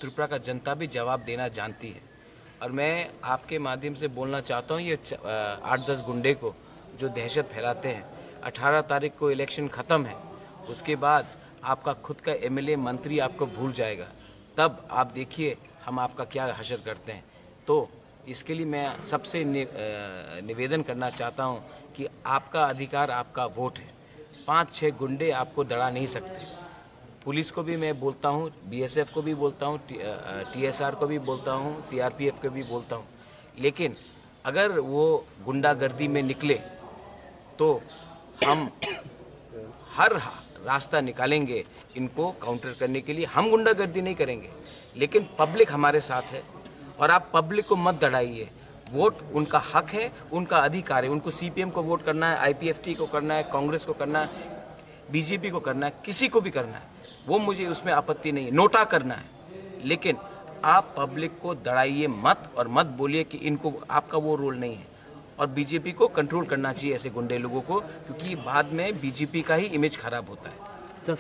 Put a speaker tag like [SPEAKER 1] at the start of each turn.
[SPEAKER 1] त्रिपुरा का जनता भी जवाब देना जानती है। और मैं आपके माध्यम से बोलना चाहता हूँ, ये 8-10 गुंडे को जो दहशत फैलाते हैं, 18 तारीख को इलेक्शन ख़त्म है, उसके बाद आपका खुद का एमएलए मंत्री आपको भूल जाएगा, तब आप देखिए हम आपका क्या हशर करते हैं। तो इसके लिए मैं सबसे निवेदन करना चाहता हूं कि आपका अधिकार, आपका वोट है। 5-6 गुंडे आपको दड़ा नहीं सकते। पुलिस को भी मैं बोलता हूं, बीएसएफ को भी बोलता हूं, टीएसआर को भी बोलता हूं, सीआरपीएफ को भी बोलता हूं, लेकिन अगर वो गुंडागर्दी में निकले तो हम हर रास्ता निकालेंगे इनको काउंटर करने के लिए। हम गुंडागर्दी नहीं करेंगे, लेकिन पब्लिक हमारे साथ है और आप पब्लिक को मत दड़ाइए। वोट उनका हक है, उनका अधिकार है। उनको सीपीएम को वोट करना है, आईपीएफटी को करना है, कांग्रेस को करना है, बीजेपी को करना है, किसी को भी करना है, वो मुझे उसमें आपत्ति नहीं है। नोटा करना है, लेकिन आप पब्लिक को दड़ाइए मत और मत बोलिए कि इनको, आपका वो रोल नहीं है। और बीजेपी को कंट्रोल करना चाहिए ऐसे गुंडे लोगों को, क्योंकि बाद में बीजेपी का ही इमेज खराब होता है।